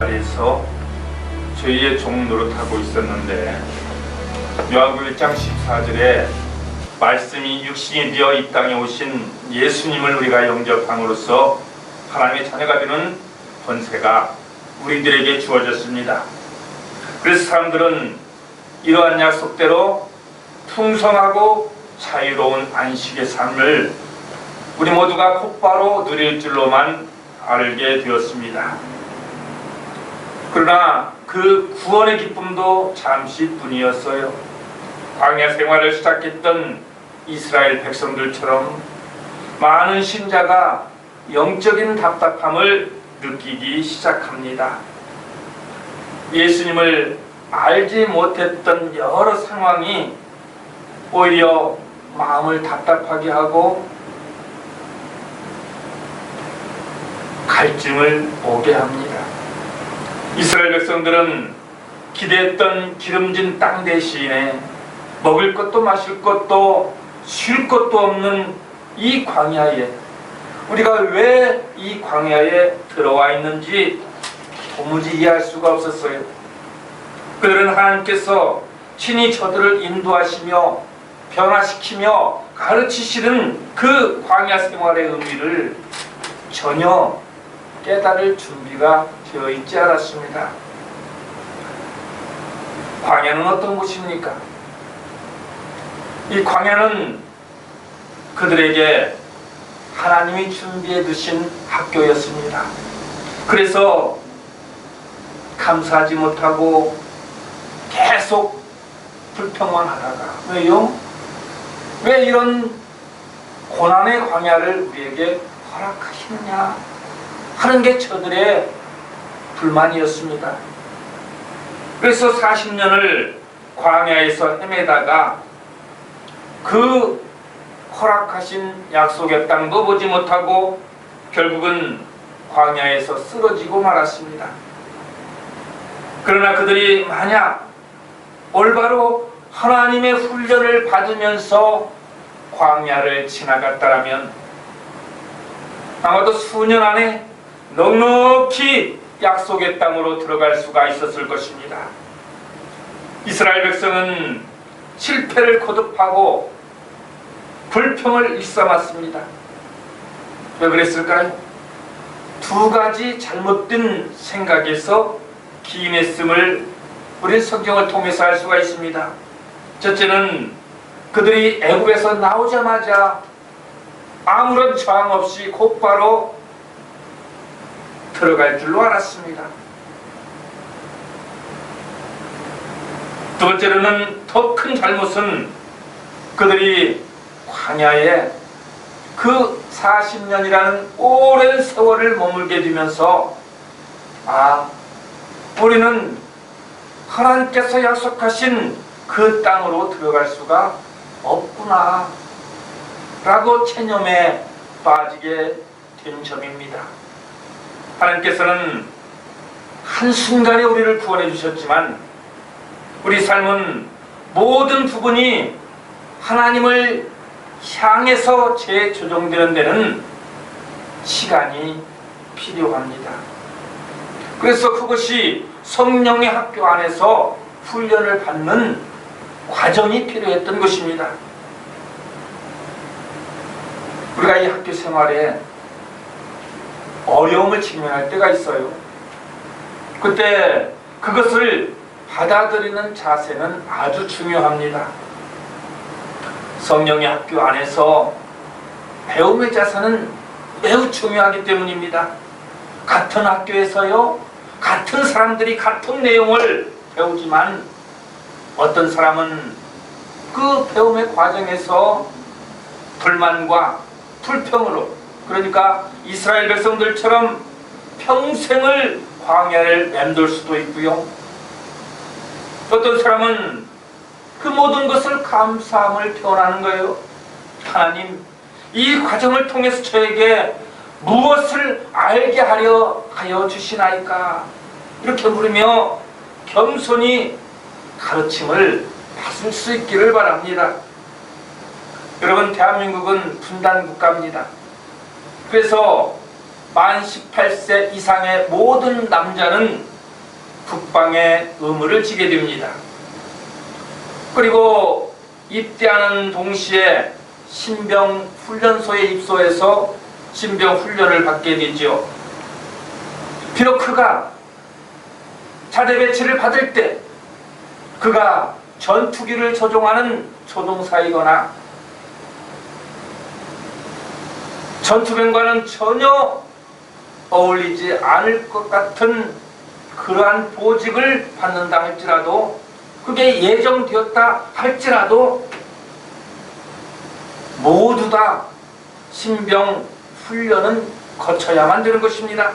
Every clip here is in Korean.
자리에서 저희의 종 노릇하고 있었는데 요한복음 1장 14절에 말씀이 육신이 되어 이 땅에 오신 예수님을 우리가 영접함으로써 하나님의 자녀가 되는 권세가 우리들에게 주어졌습니다. 그래서 사람들은 이러한 약속대로 풍성하고 자유로운 안식의 삶을 우리 모두가 곧바로 누릴 줄로만 알게 되었습니다. 그러나 그 구원의 기쁨도 잠시뿐이었어요. 광야 생활을 시작했던 이스라엘 백성들처럼 많은 신자가 영적인 답답함을 느끼기 시작합니다. 예수님을 알지 못했던 여러 상황이 오히려 마음을 답답하게 하고 갈증을 오게 합니다. 이스라엘 백성들은 기대했던 기름진 땅 대신에 먹을 것도 마실 것도 쉴 것도 없는 이 광야에 우리가 왜 이 광야에 들어와 있는지 도무지 이해할 수가 없었어요. 그들은 하나님께서 친히 저들을 인도하시며 변화시키며 가르치시는 그 광야 생활의 의미를 전혀 깨달을 준비가 되어 있지 않았습니다. 광야는 어떤 곳입니까? 이 광야는 그들에게 하나님이 준비해 두신 학교였습니다. 그래서 감사하지 못하고 계속 불평만 하다가 왜요? 왜 이런 고난의 광야를 우리에게 허락하시느냐 하는 게 저들의 불만이었습니다. 그래서 40년을 광야에서 헤매다가 그 허락하신 약속의 땅도 보지 못하고 결국은 광야에서 쓰러지고 말았습니다. 그러나 그들이 만약 올바로 하나님의 훈련을 받으면서 광야를 지나갔다면 아마도 수년 안에 넉넉히 약속의 땅으로 들어갈 수가 있었을 것입니다. 이스라엘 백성은 실패를 거듭하고 불평을 일삼았습니다. 왜 그랬을까요? 두 가지 잘못된 생각에서 기인했음을 우리 성경을 통해서 알 수가 있습니다. 첫째는 그들이 애굽에서 나오자마자 아무런 저항 없이 곧바로 들어갈 줄로 알았습니다. 두 번째로는 더 큰 잘못은 그들이 광야에 그 40년이라는 오랜 세월을 머물게 되면서 우리는 하나님께서 약속하신 그 땅으로 들어갈 수가 없구나 라고 체념에 빠지게 된 점입니다. 하나님께서는 한순간에 우리를 구원해 주셨지만 우리 삶은 모든 부분이 하나님을 향해서 재조정되는 데는 시간이 필요합니다. 그래서 그것이 성령의 학교 안에서 훈련을 받는 과정이 필요했던 것입니다. 우리가 이 학교 생활에 어려움을 직면할 때가 있어요. 그때 그것을 받아들이는 자세는 아주 중요합니다. 성령의 학교 안에서 배움의 자세는 매우 중요하기 때문입니다. 같은 학교에서요, 같은 사람들이 같은 내용을 배우지만 어떤 사람은 그 배움의 과정에서 불만과 불평으로, 그러니까 이스라엘 백성들처럼 평생을 광야를 맴돌 수도 있고요. 어떤 사람은 그 모든 것을 감사함을 표현하는 거예요. 하나님, 이 과정을 통해서 저에게 무엇을 알게 하여 주시나이까? 이렇게 물으며 겸손히 가르침을 받을 수 있기를 바랍니다. 여러분, 대한민국은 분단 국가입니다. 그래서 만 18세 이상의 모든 남자는 북방의 의무를 지게 됩니다. 그리고 입대하는 동시에 신병훈련소에 입소해서 신병훈련을 받게 되죠. 비록 그가 자대 배치를 받을 때 그가 전투기를 조종하는 조종사이거나 전투병과는 전혀 어울리지 않을 것 같은 그러한 보직을 받는다 할지라도, 그게 예정되었다 할지라도 모두 다 신병 훈련은 거쳐야만 되는 것입니다.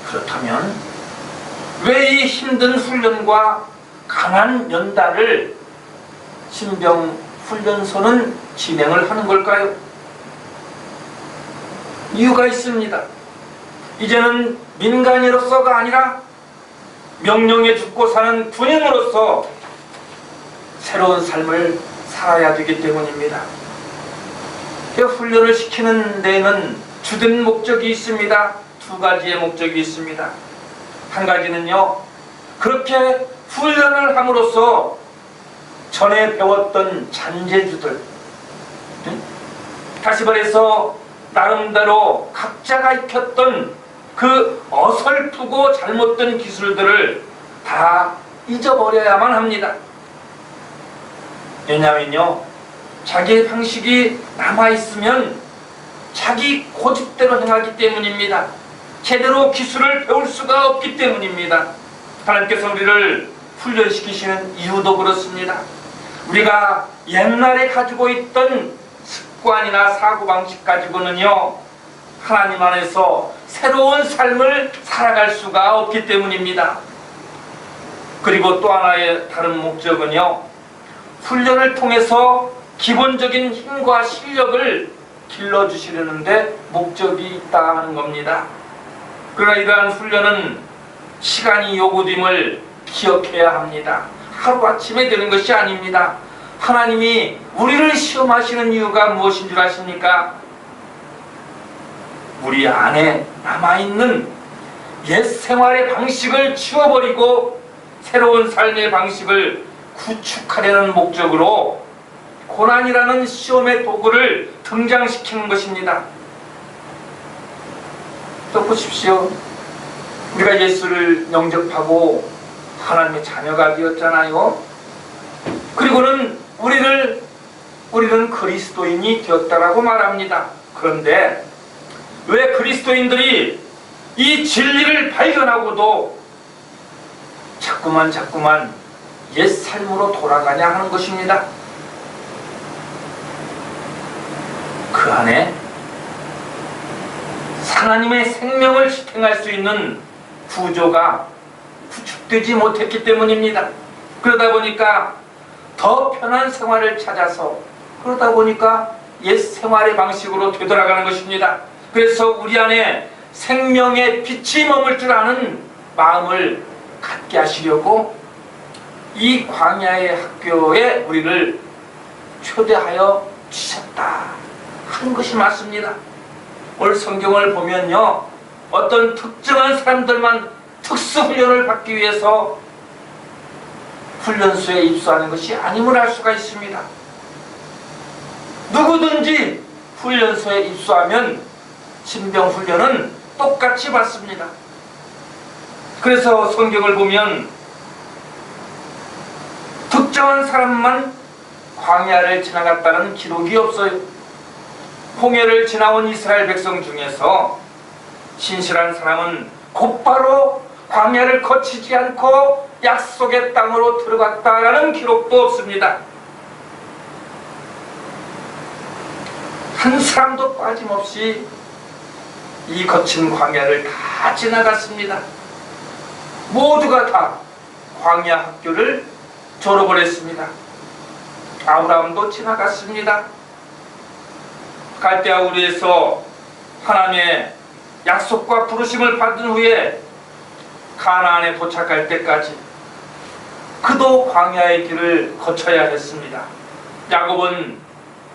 그렇다면 왜 이 힘든 훈련과 강한 연단을 신병 훈련소는 진행을 하는 걸까요? 이유가 있습니다. 이제는 민간인으로서가 아니라 명령에 죽고 사는 군인으로서 새로운 삶을 살아야 되기 때문입니다. 훈련을 시키는 데에는 주된 목적이 있습니다. 두 가지의 목적이 있습니다. 한 가지는요, 그렇게 훈련을 함으로써 전에 배웠던 잔재주들, 다시 말해서 나름대로 각자가 익혔던 그 어설프고 잘못된 기술들을 다 잊어버려야만 합니다. 왜냐면요, 자기의 방식이 남아있으면 자기 고집대로 행하기 때문입니다. 제대로 기술을 배울 수가 없기 때문입니다. 하나님께서 우리를 훈련시키시는 이유도 그렇습니다. 우리가 옛날에 가지고 있던 습관이나 사고방식 가지고는요, 하나님 안에서 새로운 삶을 살아갈 수가 없기 때문입니다. 그리고 또 하나의 다른 목적은요, 훈련을 통해서 기본적인 힘과 실력을 길러주시려는데 목적이 있다 하는 겁니다. 그러나 이러한 훈련은 시간이 요구됨을 기억해야 합니다. 하루아침에 되는 것이 아닙니다. 하나님이 우리를 시험하시는 이유가 무엇인 줄 아십니까? 우리 안에 남아있는 옛 생활의 방식을 치워버리고 새로운 삶의 방식을 구축하려는 목적으로 고난이라는 시험의 도구를 등장시키는 것입니다. 또 보십시오. 우리가 예수를 영접하고 하나님의 자녀가 되었잖아요. 그리고는 우리는 그리스도인이 되었다라고 말합니다. 그런데 왜 그리스도인들이 이 진리를 발견하고도 자꾸만 옛 삶으로 돌아가냐 하는 것입니다. 그 안에 하나님의 생명을 지탱할 수 있는 구조가 구축되지 못했기 때문입니다. 그러다 보니까 더 편한 생활을 찾아서, 그러다 보니까 옛 생활의 방식으로 되돌아가는 것입니다. 그래서 우리 안에 생명의 빛이 머물 줄 아는 마음을 갖게 하시려고 이 광야의 학교에 우리를 초대하여 주셨다 하는 것이 맞습니다. 오늘 성경을 보면요, 어떤 특정한 사람들만 특수훈련을 받기 위해서 훈련소에 입소하는 것이 아님을 알 수가 있습니다. 누구든지 훈련소에 입소하면 신병훈련은 똑같이 받습니다. 그래서 성경을 보면 특정한 사람만 광야를 지나갔다는 기록이 없어요. 홍해를 지나온 이스라엘 백성 중에서 신실한 사람은 곧바로 광야를 거치지 않고 약속의 땅으로 들어갔다라는 기록도 없습니다. 한 사람도 빠짐없이 이 거친 광야를 다 지나갔습니다. 모두가 다 광야 학교를 졸업을 했습니다. 아브라함도 지나갔습니다. 갈대아 우리에서 하나님의 약속과 부르심을 받은 후에 가나안에 도착할 때까지 그도 광야의 길을 거쳐야 했습니다. 야곱은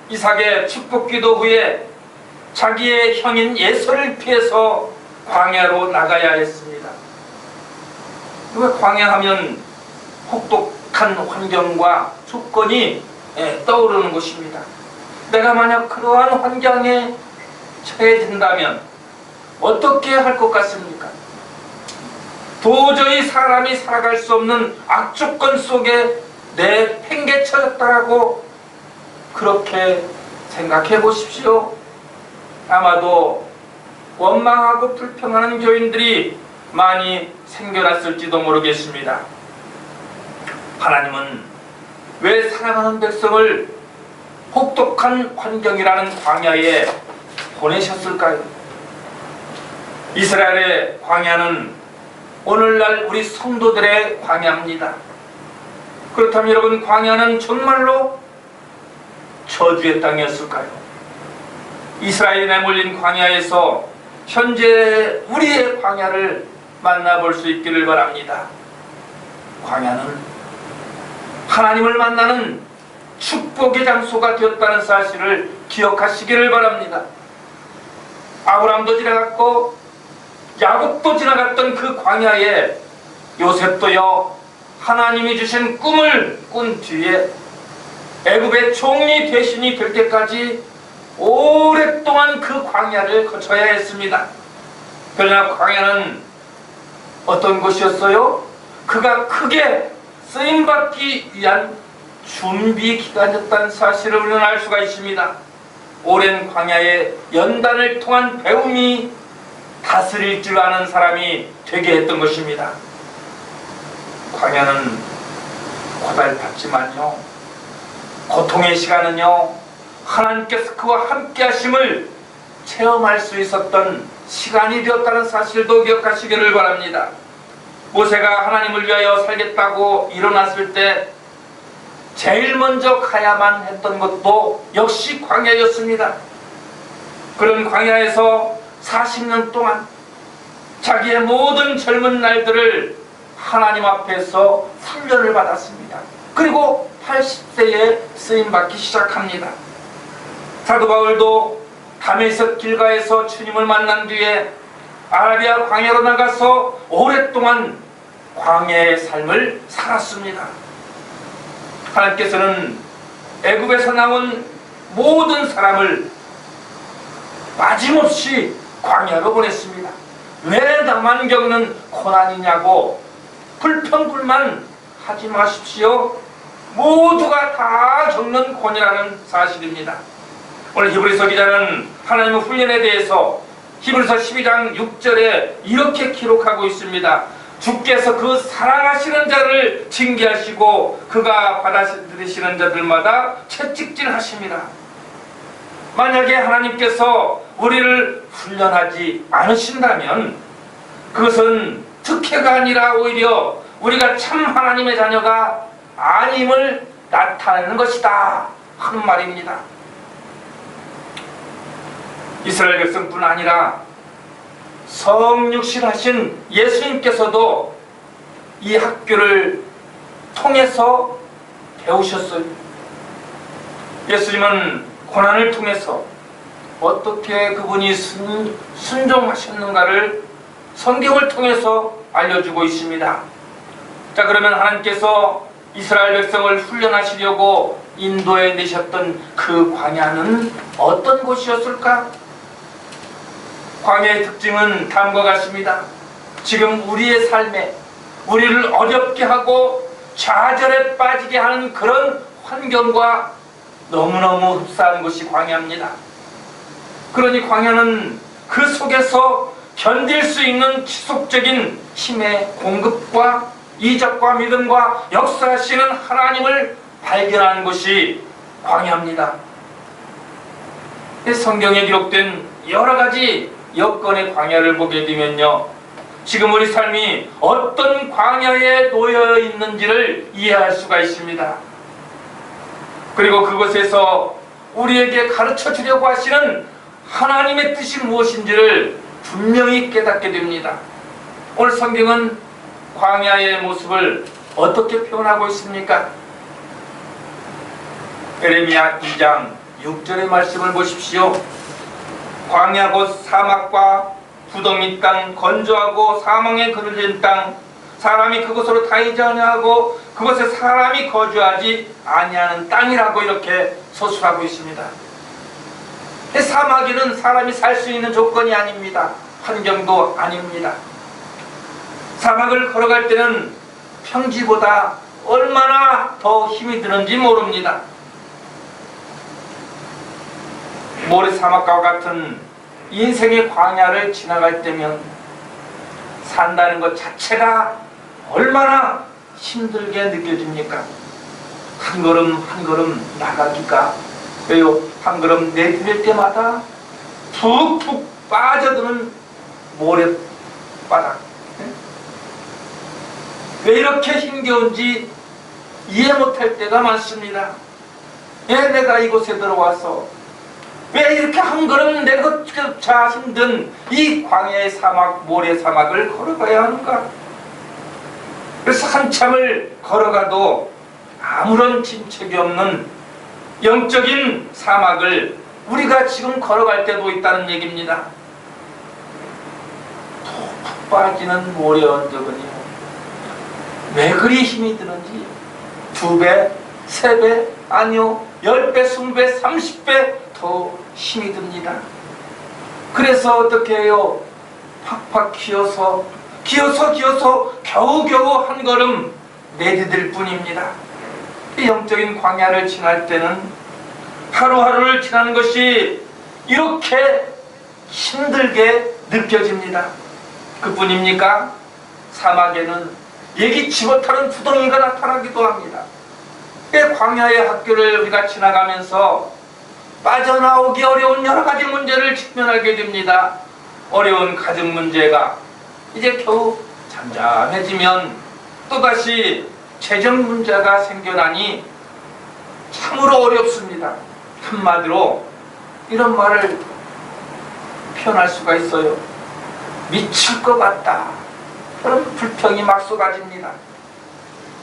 이삭의 축복기도 후에 자기의 형인 에서를 피해서 광야로 나가야 했습니다. 왜 광야하면 혹독한 환경과 조건이 떠오르는 것입니다. 내가 만약 그러한 환경에 처해진다면 어떻게 할 것 같습니까? 도저히 사람이 살아갈 수 없는 악조건 속에 내팽개쳐졌다라고 그렇게 생각해 보십시오. 아마도 원망하고 불평하는 교인들이 많이 생겨났을지도 모르겠습니다. 하나님은 왜 사랑하는 백성을 혹독한 환경이라는 광야에 보내셨을까요? 이스라엘의 광야는 오늘날 우리 성도들의 광야입니다. 그렇다면 여러분, 광야는 정말로 저주의 땅이었을까요? 이스라엘이 내몰린 광야에서 현재 우리의 광야를 만나볼 수 있기를 바랍니다. 광야는 하나님을 만나는 축복의 장소가 되었다는 사실을 기억하시기를 바랍니다. 아브라함도 지나갔고 야곱도 지나갔던 그 광야에 요셉도요, 하나님이 주신 꿈을 꾼 뒤에 애굽의 종이 대신이 될 때까지 오랫동안 그 광야를 거쳐야 했습니다. 그러나 광야는 어떤 곳이었어요? 그가 크게 쓰임받기 위한 준비 기간이었다는 사실을 우리는 알 수가 있습니다. 오랜 광야의 연단을 통한 배움이 다스릴 줄 아는 사람이 되게 했던 것입니다. 광야는 고달팠지만요, 고통의 시간은요, 하나님께서 그와 함께 하심을 체험할 수 있었던 시간이 되었다는 사실도 기억하시기를 바랍니다. 모세가 하나님을 위하여 살겠다고 일어났을 때 제일 먼저 가야만 했던 것도 역시 광야였습니다. 그런 광야에서 40년 동안 자기의 모든 젊은 날들을 하나님 앞에서 훈련을 받았습니다. 그리고 80세에 쓰임받기 시작합니다. 사도 바울도 다메섹 길가에서 주님을 만난 뒤에 아라비아 광야로 나가서 오랫동안 광야의 삶을 살았습니다. 하나님께서는 애굽에서 나온 모든 사람을 빠짐없이 광야로 보냈습니다. 왜 나만 겪는 고난이냐고 불평불만 하지 마십시오. 모두가 다 겪는 고난이라는 사실입니다. 오늘 히브리서 기자는 하나님의 훈련에 대해서 히브리서 12장 6절에 이렇게 기록하고 있습니다. 주께서 그 사랑하시는 자를 징계하시고 그가 받아들이시는 자들마다 채찍질하십니다. 만약에 하나님께서 우리를 훈련하지 않으신다면 그것은 특혜가 아니라 오히려 우리가 참 하나님의 자녀가 아님을 나타내는 것이다 하는 말입니다. 이스라엘 백성뿐 아니라 성육신하신 예수님께서도 이 학교를 통해서 배우셨어요. 예수님은 고난을 통해서 어떻게 그분이 순종하셨는가를 성경을 통해서 알려주고 있습니다. 자, 그러면 하나님께서 이스라엘 백성을 훈련하시려고 인도해 내셨던 그 광야는 어떤 곳이었을까? 광야의 특징은 다음과 같습니다. 지금 우리의 삶에 우리를 어렵게 하고 좌절에 빠지게 하는 그런 환경과 너무너무 흡사한 것이 광야입니다. 그러니 광야는 그 속에서 견딜 수 있는 지속적인 힘의 공급과 이적과 믿음과 역사하시는 하나님을 발견하는 것이 광야입니다. 성경에 기록된 여러 가지 여건의 광야를 보게 되면요, 지금 우리 삶이 어떤 광야에 놓여 있는지를 이해할 수가 있습니다. 그리고 그곳에서 우리에게 가르쳐 주려고 하시는 하나님의 뜻이 무엇인지를 분명히 깨닫게 됩니다. 오늘 성경은 광야의 모습을 어떻게 표현하고 있습니까? 에레미야 2장 6절의 말씀을 보십시오. 광야 곧 사막과 부덩이 땅, 건조하고 사망에 그늘진 땅, 사람이 그곳으로 타이지 아니하고 그곳에 사람이 거주하지 아니하는 땅이라고 이렇게 서술하고 있습니다. 사마귀는 사람이 살 수 있는 조건이 아닙니다. 환경도 아닙니다. 사막을 걸어갈 때는 평지보다 얼마나 더 힘이 드는지 모릅니다. 모래사막과 같은 인생의 광야를 지나갈 때면 산다는 것 자체가 얼마나 힘들게 느껴집니까? 한 걸음 한 걸음 나가기가, 왜요? 한 걸음 내디딜 때마다 푹푹 빠져드는 모래바닥. 왜 이렇게 힘겨운지 이해 못할 때가 많습니다. 왜 내가 이곳에 들어와서 왜 이렇게 한 걸음 내것조차 힘든 이 광야의 사막, 모래사막을 걸어가야 하는가? 그래서 한참을 걸어가도 아무런 진척이 없는 영적인 사막을 우리가 지금 걸어갈 때도 있다는 얘기입니다. 푹푹 빠지는 모래 언덕은요, 왜 그리 힘이 드는지 2배, 3배, 아니요 10배, 20배, 30배 더 힘이 듭니다. 그래서 어떻게 해요? 팍팍 기어서 겨우겨우 한 걸음 내디딜 뿐입니다. 이 영적인 광야를 지날 때는 하루하루를 지나는 것이 이렇게 힘들게 느껴집니다. 그뿐입니까? 사막에는 예기치 못하는 구덩이가 나타나기도 합니다. 광야의 학교를 우리가 지나가면서 빠져나오기 어려운 여러 가지 문제를 직면하게 됩니다. 어려운 가정 문제가 이제 겨우 잠잠해지면 또다시 재정 문제가 생겨나니 참으로 어렵습니다. 한마디로 이런 말을 표현할 수가 있어요. 미칠 것 같다. 그런 불평이 막 쏟아집니다.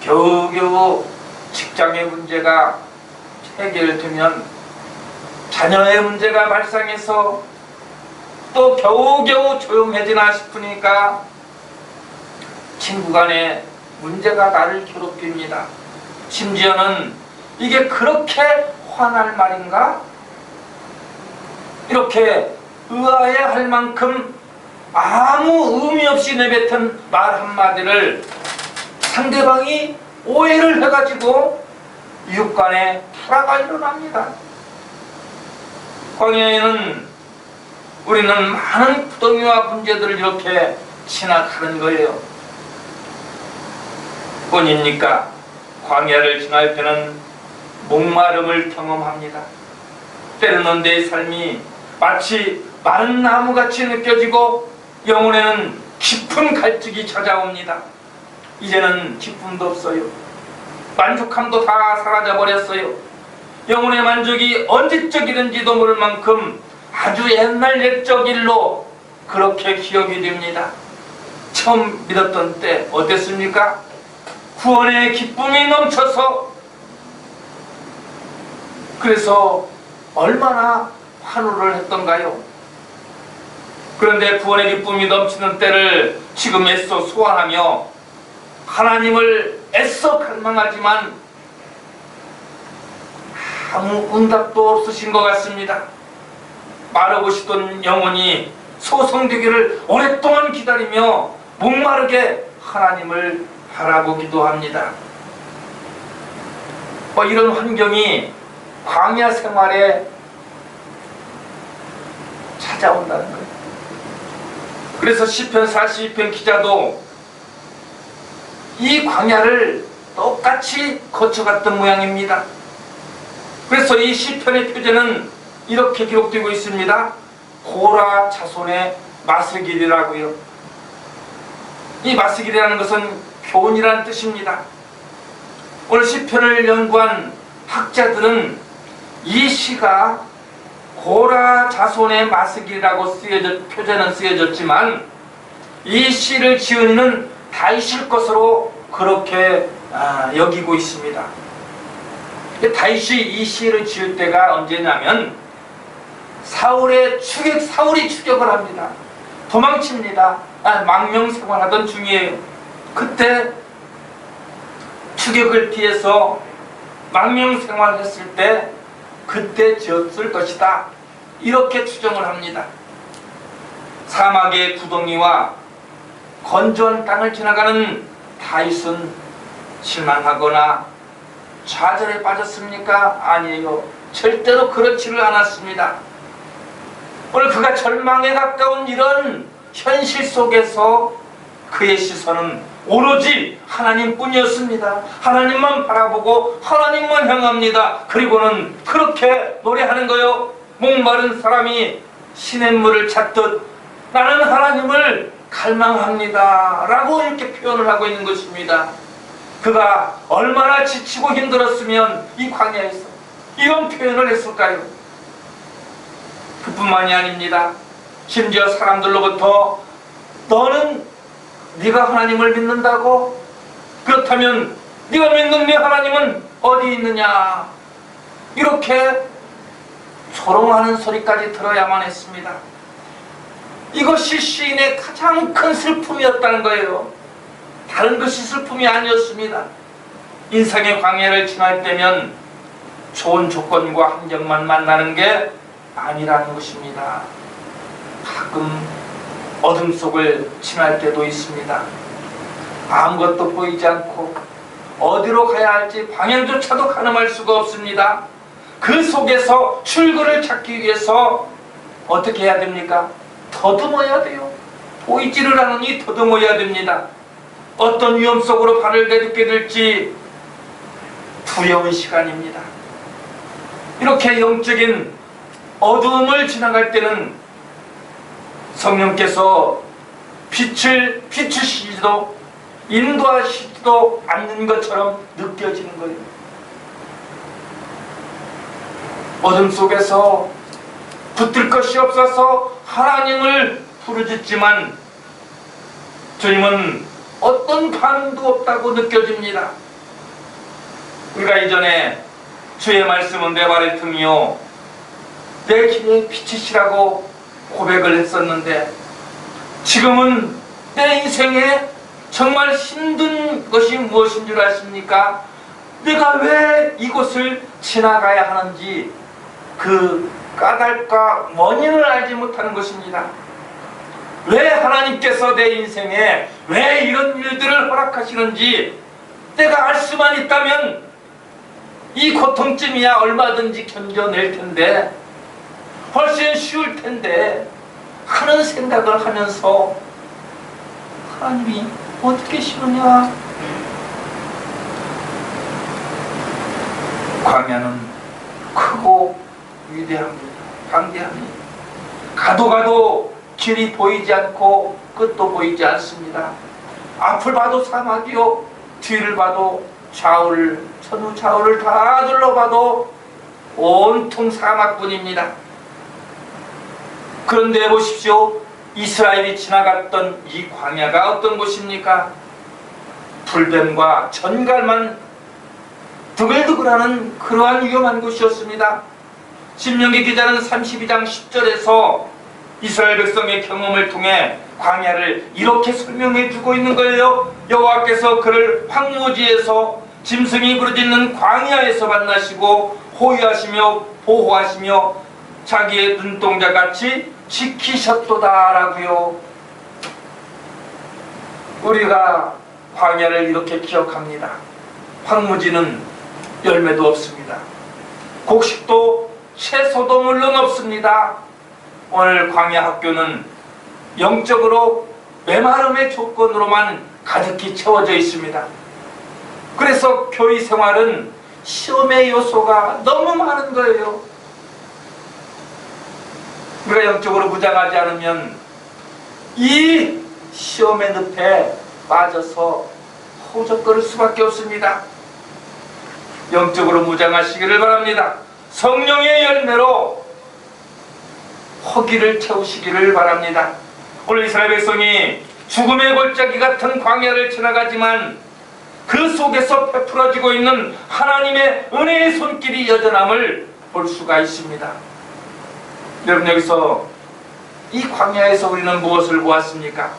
겨우겨우 직장의 문제가 해결되면 자녀의 문제가 발생해서 또 겨우겨우 조용해지나 싶으니까 친구 간의 문제가 나를 괴롭힙니다. 심지어는 이게 그렇게 화날 말인가? 이렇게 의아해할 만큼 아무 의미 없이 내뱉은 말 한마디를 상대방이 오해를 해가지고 이웃 간에 불화가 일어납니다. 광야에는 우리는 많은 구덩이와 문제들을 이렇게 지나가는 거예요. 뿐입니까? 광야를 지날 때는 목마름을 경험합니다. 때로는 내 삶이 마치 마른 나무같이 느껴지고 영혼에는 깊은 갈증이 찾아옵니다. 이제는 기쁨도 없어요. 만족함도 다 사라져버렸어요. 영혼의 만족이 언제적이든지도 모를 만큼 아주 옛날 옛적 일로 그렇게 기억이 됩니다. 처음 믿었던 때 어땠습니까? 구원의 기쁨이 넘쳐서, 그래서 얼마나 환호를 했던가요? 그런데 구원의 기쁨이 넘치는 때를 지금 애써 소환하며 하나님을 애써 갈망하지만 아무 응답도 없으신 것 같습니다. 마르고시던 영혼이 소성되기를 오랫동안 기다리며 목마르게 하나님을 바라보기도 합니다. 이런 환경이 광야 생활에 찾아온다는 거예요. 그래서 시편 42편 기자도 이 광야를 똑같이 거쳐갔던 모양입니다. 그래서 이 시편의 표제는 이렇게 기록되고 있습니다. 고라 자손의 마스길이라고요. 이 마스길이라는 것은 교훈이라는 뜻입니다. 오늘 시편을 연구한 학자들은 이 시가 고라 자손의 마스길이라고 표제는 쓰여졌지만 이 시를 지은 이는 다윗일 것으로 그렇게 여기고 있습니다. 다윗이 이 시를 지을 때가 언제냐면 사울이 추격을 합니다. 도망칩니다. 망명 생활하던 중이에요. 그때 추격을 피해서 망명생활했을 때 그때 지었을 것이다, 이렇게 추정을 합니다. 사막의 구덩이와 건조한 땅을 지나가는 다윗은 실망하거나 좌절에 빠졌습니까? 아니에요. 절대로 그렇지를 않았습니다. 오늘 그가 절망에 가까운 이런 현실 속에서 그의 시선은 오로지 하나님뿐이었습니다. 하나님만 바라보고 하나님만 향합니다. 그리고는 그렇게 노래하는 거요. 목마른 사람이 시냇물을 찾듯 나는 하나님을 갈망합니다 라고 이렇게 표현을 하고 있는 것입니다. 그가 얼마나 지치고 힘들었으면 이 광야에서 이런 표현을 했을까요? 그뿐만이 아닙니다. 심지어 사람들로부터 너는 네가 하나님을 믿는다고? 그렇다면 네가 믿는 네 하나님은 어디 있느냐? 이렇게 조롱하는 소리까지 들어야만 했습니다. 이것이 시인의 가장 큰 슬픔이었다는 거예요. 다른 것이 슬픔이 아니었습니다. 인생의 광야를 지날 때면 좋은 조건과 환경만 만나는 게 아니라는 것입니다. 가끔 어둠 속을 지날 때도 있습니다. 아무것도 보이지 않고 어디로 가야 할지 방향조차도 가늠할 수가 없습니다. 그 속에서 출구를 찾기 위해서 어떻게 해야 됩니까? 더듬어야 돼요. 보이지를 않으니 더듬어야 됩니다. 어떤 위험 속으로 발을 내딛게 될지 두려운 시간입니다. 이렇게 영적인 어두움을 지나갈 때는 성령께서 빛을 비추시지도 인도하시지도 않는 것처럼 느껴지는 거예요. 어둠 속에서 붙들 것이 없어서 하나님을 부르짖지만 주님은 어떤 반응도 없다고 느껴집니다. 우리가 이전에 주의 말씀은 내 발의 틈이요 내 길의 빛이시라고 고백을 했었는데, 지금은 내 인생에 정말 힘든 것이 무엇인 줄 아십니까? 내가 왜 이곳을 지나가야 하는지 그 까닭과 원인을 알지 못하는 것입니다. 왜 하나님께서 내 인생에 왜 이런 일들을 허락하시는지 내가 알 수만 있다면 이 고통쯤이야 얼마든지 견뎌낼 텐데, 훨씬 쉬울 텐데 하는 생각을 하면서 하나님이 어떻게 쉬우냐? 광야는 크고 위대합니다. 방대합니다. 가도 가도 길이 보이지 않고 끝도 보이지 않습니다. 앞을 봐도 사막이요 뒤를 봐도 좌우를 전후 좌우를 다 둘러봐도 온통 사막뿐입니다. 그런데 보십시오. 이스라엘이 지나갔던 이 광야가 어떤 곳입니까? 불뱀과 전갈만 두글두글하는 그러한 위험한 곳이었습니다. 신명기 기자는 32장 10절에서 이스라엘 백성의 경험을 통해 광야를 이렇게 설명해 주고 있는 거예요. 여호와께서 그를 황무지에서 짐승이 부르짖는 광야에서 만나시고 호위하시며 보호하시며 자기의 눈동자같이 지키셨도다 라고요. 우리가 광야를 이렇게 기억합니다. 황무지는 열매도 없습니다. 곡식도 채소도 물론 없습니다. 오늘 광야 학교는 영적으로 메마름의 조건으로만 가득히 채워져 있습니다. 그래서 교회 생활은 시험의 요소가 너무 많은 거예요. 우리가 영적으로 무장하지 않으면 이 시험의 늪에 빠져서 허우적거릴 수밖에 없습니다. 영적으로 무장하시기를 바랍니다. 성령의 열매로 허기를 채우시기를 바랍니다. 오늘 이스라엘 백성이 죽음의 골짜기 같은 광야를 지나가지만 그 속에서 베풀어지고 있는 하나님의 은혜의 손길이 여전함을 볼 수가 있습니다. 여러분, 여기서 이 광야에서 우리는 무엇을 보았습니까?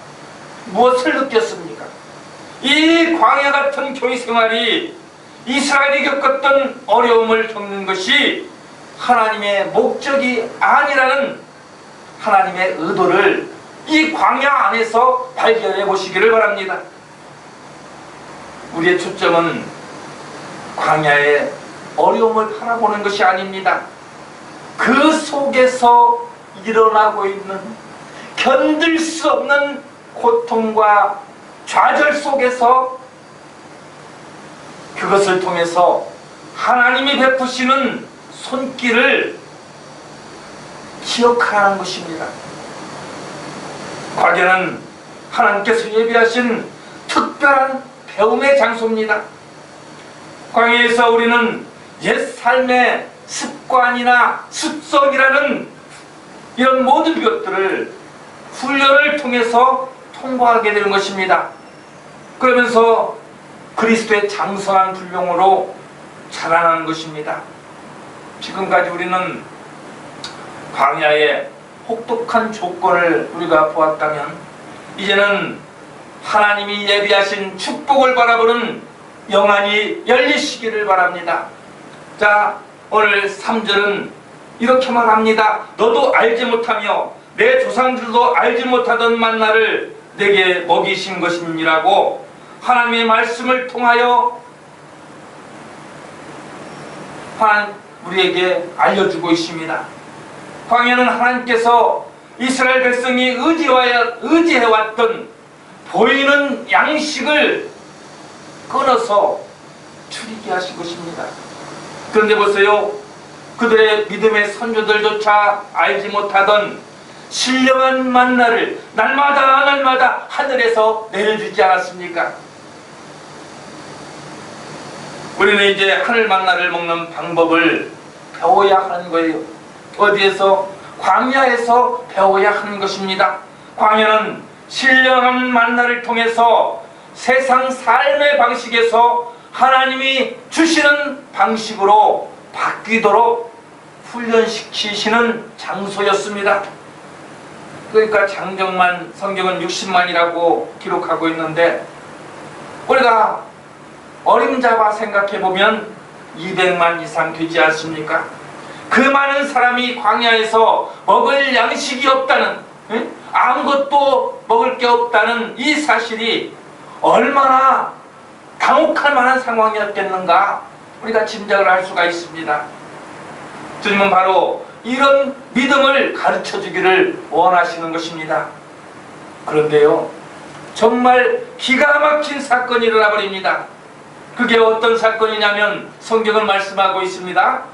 무엇을 느꼈습니까? 이 광야 같은 교회 생활이 이스라엘이 겪었던 어려움을 겪는 것이 하나님의 목적이 아니라는 하나님의 의도를 이 광야 안에서 발견해 보시기를 바랍니다. 우리의 초점은 광야의 어려움을 바라보는 것이 아닙니다. 그 속에서 일어나고 있는 견딜 수 없는 고통과 좌절 속에서 그것을 통해서 하나님이 베푸시는 손길을 기억하는 것입니다. 광야는 하나님께서 예비하신 특별한 배움의 장소입니다. 광야에서 우리는 옛 삶의 습관이나 습성이라는 이런 모든 것들을 훈련을 통해서 통과하게 되는 것입니다. 그러면서 그리스도의 장성한 분량으로 자라나는 것입니다. 지금까지 우리는 광야의 혹독한 조건을 우리가 보았다면 이제는 하나님이 예비하신 축복을 바라보는 영안이 열리시기를 바랍니다. 자, 오늘 3절은 이렇게 말합니다. 너도 알지 못하며 내 조상들도 알지 못하던 만나를 내게 먹이신 것이니라고 하나님의 말씀을 통하여 우리에게 알려주고 있습니다. 광야는 하나님께서 이스라엘 백성이 의지해왔던 보이는 양식을 끊어서 줄이게 하신 것입니다. 그런데 보세요. 그들의 믿음의 선조들조차 알지 못하던 신령한 만나를 날마다 하늘에서 내려주지 않았습니까? 우리는 이제 하늘 만나를 먹는 방법을 배워야 하는 거예요. 어디에서? 광야에서 배워야 하는 것입니다. 광야는 신령한 만나를 통해서 세상 삶의 방식에서 하나님이 주시는 방식으로 바뀌도록 훈련시키시는 장소였습니다. 그러니까 장정만, 성경은 60만이라고 기록하고 있는데 우리가 어림잡아 생각해보면 200만 이상 되지 않습니까? 그 많은 사람이 광야에서 먹을 양식이 없다는, 아무것도 먹을 게 없다는 이 사실이 얼마나 당혹할 만한 상황이었겠는가 우리가 짐작을 할 수가 있습니다. 주님은 바로 이런 믿음을 가르쳐 주기를 원하시는 것입니다. 그런데요, 정말 기가 막힌 사건이 일어나 버립니다. 그게 어떤 사건이냐면 성경은 말씀하고 있습니다.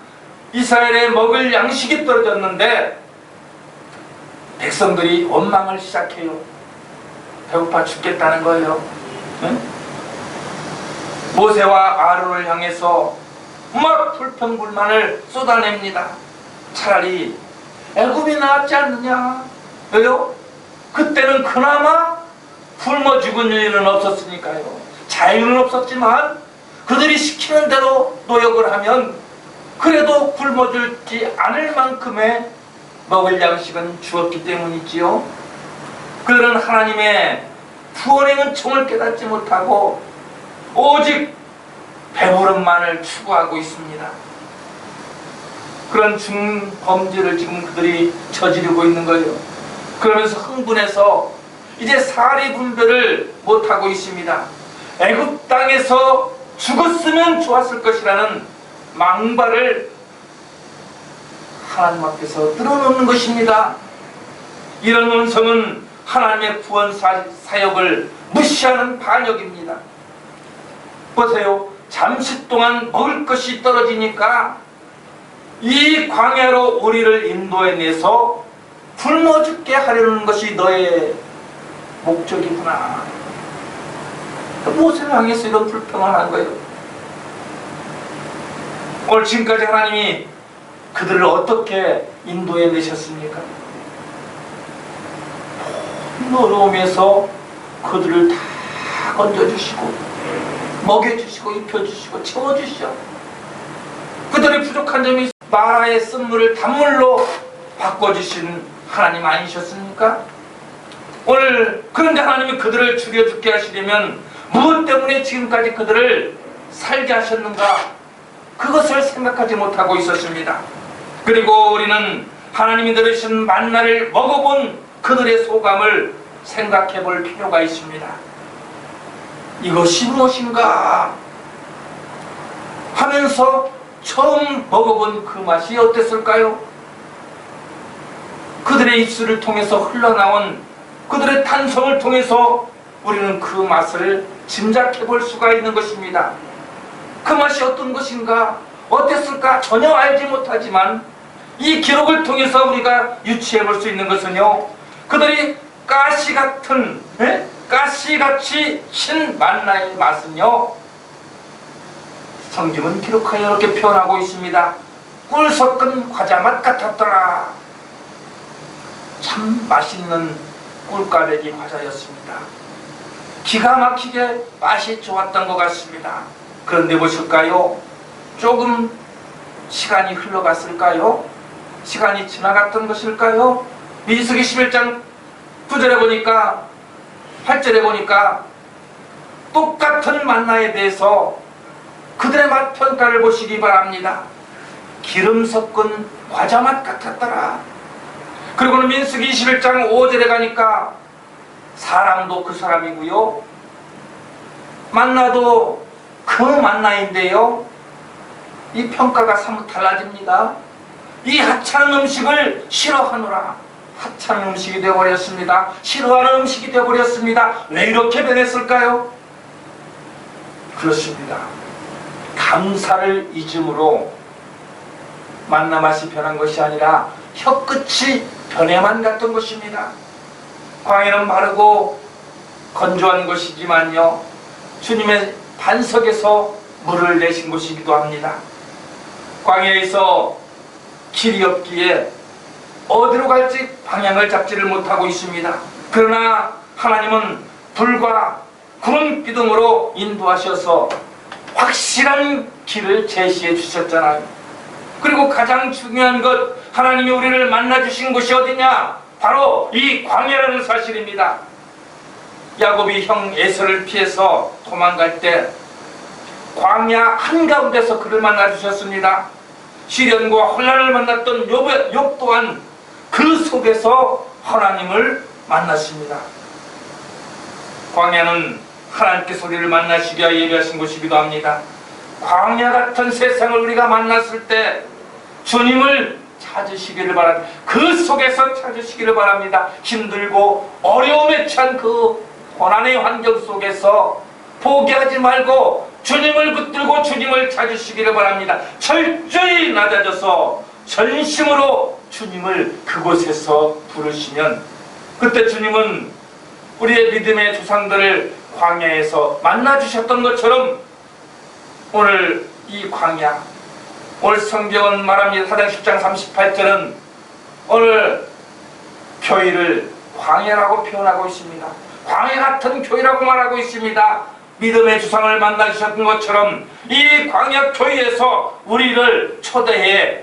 이스라엘에 먹을 양식이 떨어졌는데 백성들이 원망을 시작해요. 배고파 죽겠다는 거예요. 응? 모세와 아론을 향해서 막 불평불만을 쏟아냅니다. 차라리 애굽이 낫지 않느냐? 왜요? 그때는 그나마 굶어 죽은 일은 없었으니까요. 자유는 없었지만 그들이 시키는 대로 노역을 하면 그래도 굶어 죽지 않을 만큼의 먹을 양식은 주었기 때문이지요. 그들은 하나님의 구원의 은총을 깨닫지 못하고 오직 배부름만을 추구하고 있습니다. 그런 중범죄를 지금 그들이 저지르고 있는 거예요. 그러면서 흥분해서 이제 사리 분별을 못하고 있습니다. 애굽 땅에서 죽었으면 좋았을 것이라는 망발을 하나님 앞에서 늘어놓는 것입니다. 이런 음성은 하나님의 구원 사역을 무시하는 반역입니다. 보세요. 잠시 동안 먹을 것이 떨어지니까 이 광야로 우리를 인도해내서 굶어 죽게 하려는 것이 너의 목적이구나. 모세를 향해서 이런 불평을 한 거예요. 오늘 지금까지 하나님이 그들을 어떻게 인도해내셨습니까? 어려움에서 그들을 다 건져주시고 먹여주시고 입혀주시고 채워주시죠. 그들의 부족한 점이 마라의 쓴물을 단물로 바꿔주신 하나님 아니셨습니까? 오늘 그런데 하나님이 그들을 죽여 죽게 하시려면 무엇 때문에 지금까지 그들을 살게 하셨는가? 그것을 생각하지 못하고 있었습니다. 그리고 우리는 하나님이 들으신 만나를 먹어본 그들의 소감을 생각해 볼 필요가 있습니다. 이것이 무엇인가 하면서 처음 먹어본 그 맛이 어땠을까요? 그들의 입술을 통해서 흘러나온 그들의 탄성을 통해서 우리는 그 맛을 짐작해 볼 수가 있는 것입니다. 그 맛이 어떤 것인가, 어땠을까 전혀 알지 못하지만 이 기록을 통해서 우리가 유추해 볼 수 있는 것은요, 그들이 가시같은, 가시같이 신 만나의 맛은요, 성경은 기록하여 이렇게 표현하고 있습니다. 꿀 섞은 과자 맛 같았더라. 참 맛있는 꿀까베기 과자였습니다. 기가 막히게 맛이 좋았던 것 같습니다. 그런데 보실까요? 조금 시간이 흘러갔을까요? 시간이 지나갔던 것일까요? 민수기 11장 9절에 보니까, 8절에 보니까 똑같은 만나에 대해서 그들의 맛 평가를 보시기 바랍니다. 기름 섞은 과자 맛 같았더라. 그리고는 민수기 21장 5절에 가니까 사람도 그 사람이고요, 만나도 그 만나인데요, 이 평가가 사뭇 달라집니다. 이 하찮은 음식을 싫어하노라. 하찮은 음식이 되어버렸습니다. 싫어하는 음식이 되어버렸습니다. 왜 이렇게 변했을까요? 그렇습니다. 감사를 잊음으로 만나 맛이 변한 것이 아니라 혀끝이 변해만 갔던 것입니다. 광야는 마르고 건조한 곳이지만요, 주님의 반석에서 물을 내신 곳이기도 합니다. 광야에서 길이 없기에 어디로 갈지 방향을 잡지를 못하고 있습니다. 그러나 하나님은 불과 구름 기둥으로 인도하셔서 확실한 길을 제시해 주셨잖아요. 그리고 가장 중요한 것, 하나님이 우리를 만나 주신 곳이 어디냐? 바로 이 광야라는 사실입니다. 야곱이 형 에서를 피해서 도망갈 때 광야 한가운데서 그를 만나 주셨습니다. 시련과 혼란을 만났던 욥 또한 그 속에서 하나님을 만났습니다. 광야는 하나님께서 우리를 만나시기 위하여 예비하신 곳이기도 합니다. 광야 같은 세상을 우리가 만났을 때 주님을 찾으시기를 바랍니다. 그 속에서 찾으시기를 바랍니다. 힘들고 어려움에 처한 그 고난의 환경 속에서 포기하지 말고 주님을 붙들고 주님을 찾으시기를 바랍니다. 철저히 낮아져서 전심으로 주님을 그곳에서 부르시면, 그때 주님은 우리의 믿음의 조상들을 광야에서 만나주셨던 것처럼 오늘 이 광야, 오늘 성경은 말합니다. 사도행 10장 38절은 오늘 교회를 광야라고 표현하고 있습니다. 광야 같은 교회라고 말하고 있습니다. 믿음의 주상을 만나주셨던 것처럼 이 광야 교회에서 우리를 초대해